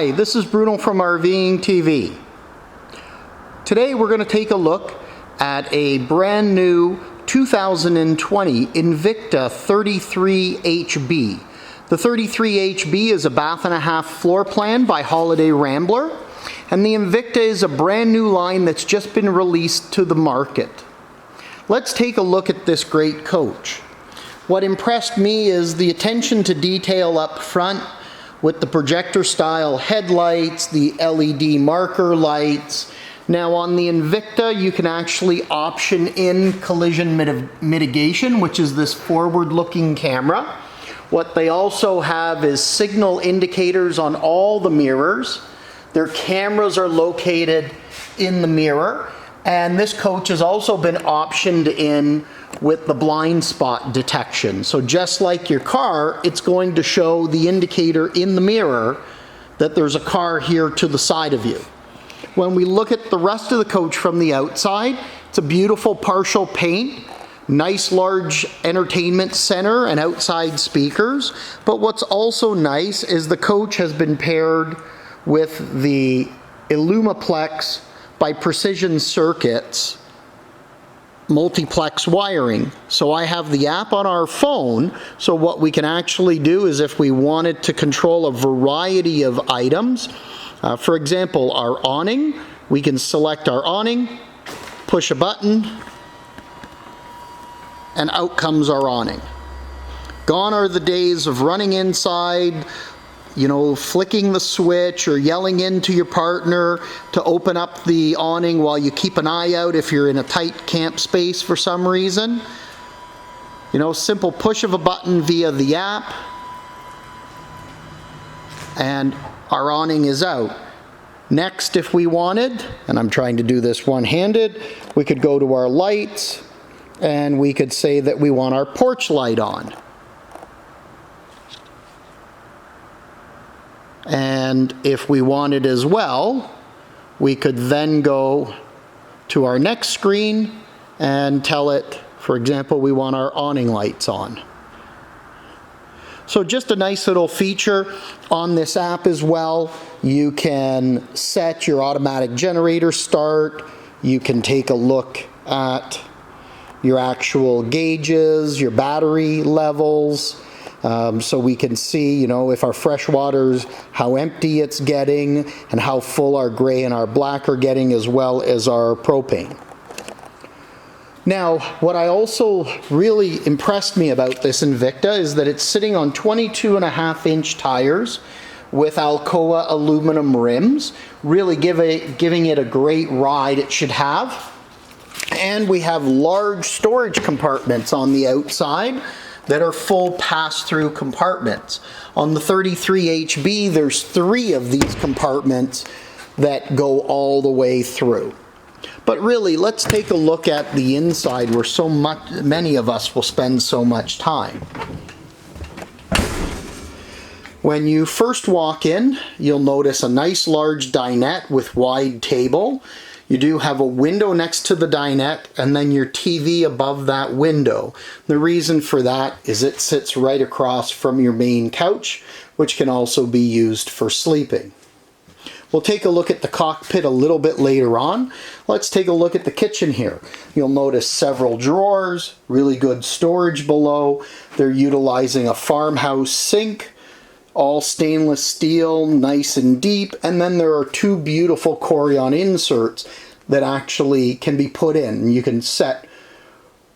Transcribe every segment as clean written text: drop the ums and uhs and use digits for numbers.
Hi, this is Bruno from RVing TV. Today we're going to take a look at a brand new 2020 Invicta 33HB. The 33HB is a bath and a half floor plan by Holiday Rambler, and the Invicta is a brand new line that's just been released to the market. Let's take a look at this great coach. What impressed me is the attention to detail up front with the projector style headlights, the LED marker lights. Now on the Invicta you can actually option in collision mitigation, which is this forward looking camera. What they also have is signal indicators on all the mirrors. Their cameras are located in the mirror, and this coach has also been optioned in with the blind spot detection. So just like your car, it's going to show the indicator in the mirror that there's a car here to the side of you. When we look at the rest of the coach from the outside, it's a beautiful partial paint, nice large entertainment center and outside speakers. But what's also nice is the coach has been paired with the multiplex by Percision circuits multiplex wiring. So I have the app on our phone, so what we can actually do is if we wanted to control a variety of items, for example our awning, we can select our awning, push a button, and out comes our awning. Gone are the days of running inside, flicking the switch or yelling into your partner to open up the awning while you keep an eye out if you're in a tight camp space for some reason. Simple push of a button via the app, and our awning is out. Next, if we wanted, and I'm trying to do this one-handed, we could go to our lights and we could say that we want our porch light on. And if we wanted as well, we could then go to our next screen and tell it, for example, we want our awning lights on. So just a nice little feature on this app as well. You can set your automatic generator start. You can take a look at your actual gauges, your battery levels. So we can see, if our fresh water's, how empty it's getting, and how full our gray and our black are getting, as well as our propane. Now, what I also really impressed me about this Invicta is that it's sitting on 22.5-inch tires with Alcoa aluminum rims, really giving it a great ride it should have. And we have large storage compartments on the outside that are full pass-through compartments. On the 33HB, there's 3 of these compartments that go all the way through. But really, let's take a look at the inside where many of us will spend so much time. When you first walk in, you'll notice a nice large dinette with wide table. You do have a window next to the dinette and then your TV above that window. The reason for that is it sits right across from your main couch, which can also be used for sleeping. We'll take a look at the cockpit a little bit later on. Let's take a look at the kitchen here. You'll notice several drawers, really good storage below. They're utilizing a farmhouse sink, all stainless steel, nice and deep, and then there are 2 beautiful Corian inserts that actually can be put in. You can set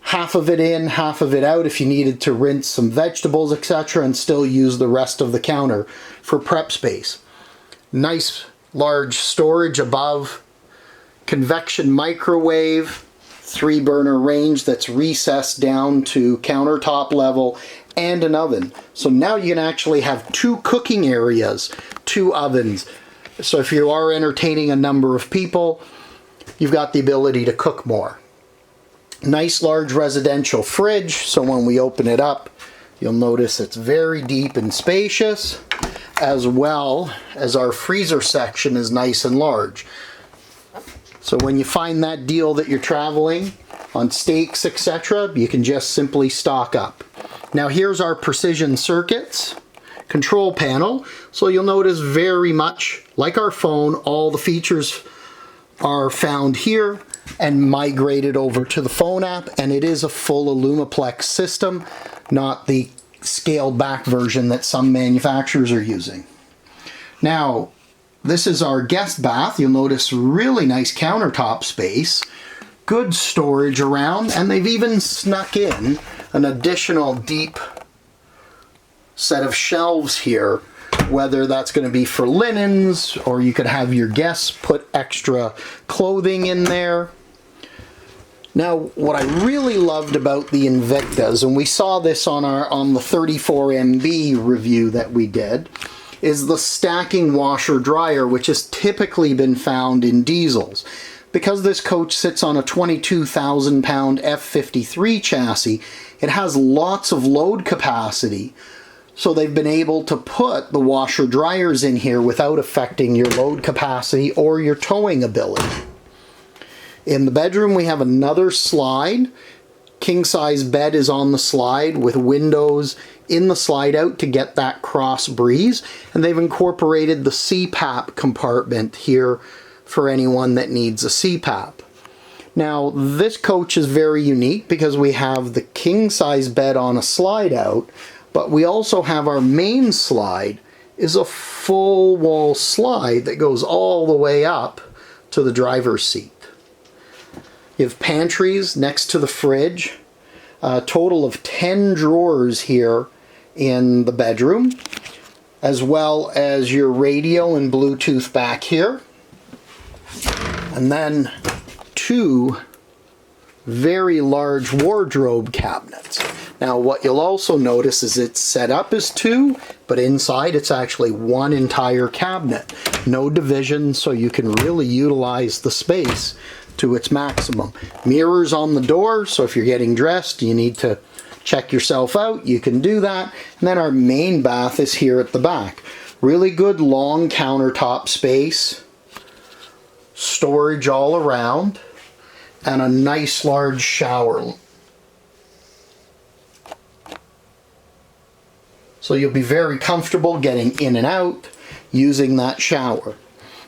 half of it in, half of it out if you needed to rinse some vegetables, etc., and still use the rest of the counter for prep space. Nice large storage above, convection microwave, 3-burner range that's recessed down to countertop level, and an oven. So now you can actually have 2 cooking areas, 2 ovens. So if you are entertaining a number of people, you've got the ability to cook more. Nice large residential fridge, so when we open it up, you'll notice it's very deep and spacious, as well as our freezer section is nice and large. So when you find that deal that you're traveling on steaks, etc., you can just simply stock up. Now here's our Percision circuits. control panel. So you'll notice very much like our phone, all the features are found here and migrated over to the phone app, and it is a full Illumiplex system, not the scaled back version that some manufacturers are using. Now, this is our guest bath. You'll notice really nice countertop space, good storage around, and they've even snuck in an additional deep set of shelves here, whether that's going to be for linens, or you could have your guests put extra clothing in there. Now, what I really loved about the Invictas, and we saw this on the 34 MB review that we did, is the stacking washer dryer, which has typically been found in diesels. Because this coach sits on a 22,000 pound F53 chassis, it has lots of load capacity. So they've been able to put the washer dryers in here without affecting your load capacity or your towing ability. In the bedroom, we have another slide. King size bed is on the slide with windows in the slide out to get that cross breeze. And they've incorporated the CPAP compartment here for anyone that needs a CPAP. Now, this coach is very unique because we have the king size bed on a slide out, but we also have our main slide is a full wall slide that goes all the way up to the driver's seat. You have pantries next to the fridge, a total of 10 drawers here in the bedroom, as well as your radio and Bluetooth back here. And then 2 very large wardrobe cabinets. Now, what you'll also notice is it's set up as 2, but inside it's actually 1 entire cabinet. No division, so you can really utilize the space to its maximum. Mirrors on the door, so if you're getting dressed, you need to check yourself out, you can do that. And then our main bath is here at the back. Really good long countertop space, storage all around, and a nice large shower. So you'll be very comfortable getting in and out using that shower.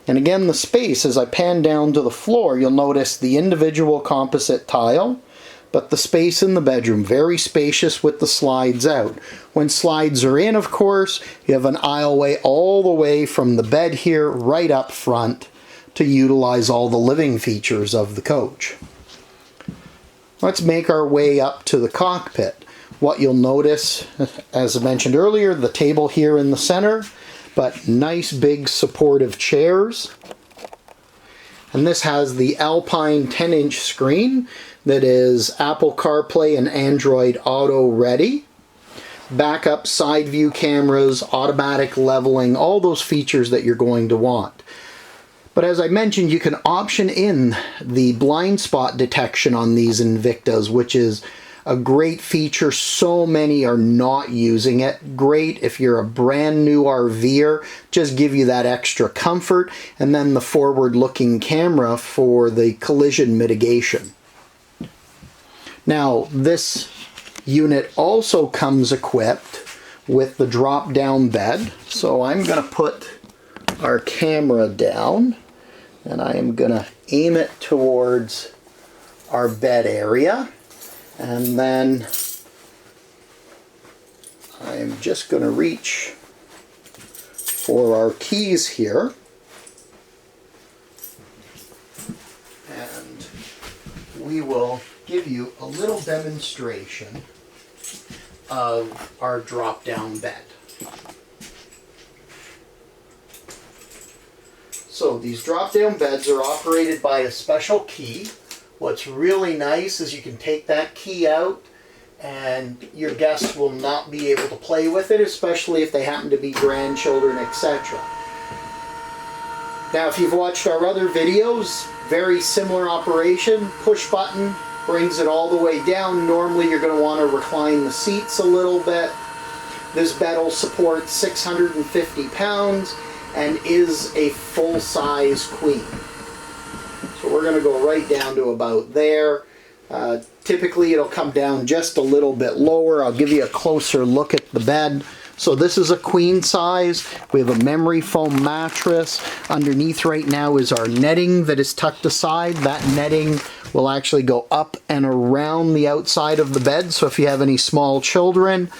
And again, the space, as I pan down to the floor, you'll notice the individual composite tile, but the space in the bedroom, very spacious with the slides out. When slides are in, of course, you have an aisleway all the way from the bed here right up front to utilize all the living features of the coach. Let's make our way up to the cockpit. What you'll notice, as I mentioned earlier, the table here in the center, but nice big supportive chairs. And this has the Alpine 10-inch screen that is Apple CarPlay and Android Auto ready. Backup side view cameras, automatic leveling, all those features that you're going to want. But as I mentioned, you can option in the blind spot detection on these Invictas, which is a great feature. So many are not using it. Great if you're a brand new RVer, just give you that extra comfort. And then the forward-looking camera for the collision mitigation. Now, this unit also comes equipped with the drop-down bed. So I'm going to put our camera down, and I am going to aim it towards our bed area. And then I'm just going to reach for our keys here. And we will give you a little demonstration of our drop-down bed. So these drop-down beds are operated by a special key. What's really nice is you can take that key out and your guests will not be able to play with it, especially if they happen to be grandchildren, etc. Now, if you've watched our other videos, very similar operation, push button, brings it all the way down. Normally you're going to want to recline the seats a little bit. This bed will support 650 pounds and is a full-size queen. So we're going to go right down to about there. Typically it'll come down just a little bit lower. I'll give you a closer look at the bed So this is a queen size. We have a memory foam mattress. Underneath right now is our netting that is tucked aside. That netting will actually go up and around the outside of the bed. So if you have any small children,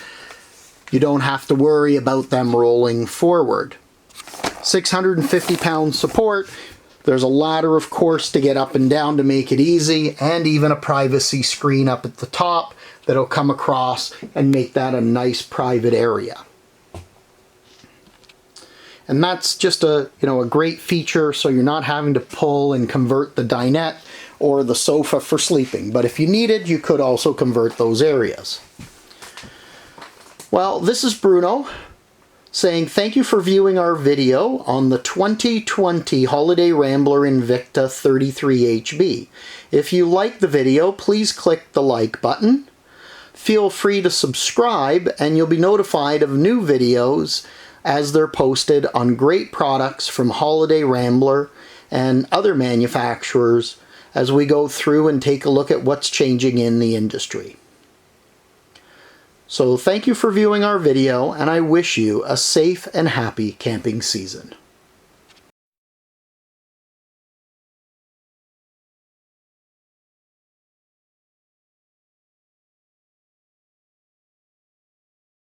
you don't have to worry about them rolling forward. 650-pound support. There's a ladder, of course, to get up and down to make it easy, and even a privacy screen up at the top that'll come across and make that a nice private area. And that's just a great feature, so you're not having to pull and convert the dinette or the sofa for sleeping. But if you needed, you could also convert those areas. Well, this is Bruno saying thank you for viewing our video on the 2020 Holiday Rambler Invicta 33HB. If you like the video, please click the like button. Feel free to subscribe and you'll be notified of new videos as they're posted on great products from Holiday Rambler and other manufacturers as we go through and take a look at what's changing in the industry. So thank you for viewing our video, and I wish you a safe and happy camping season.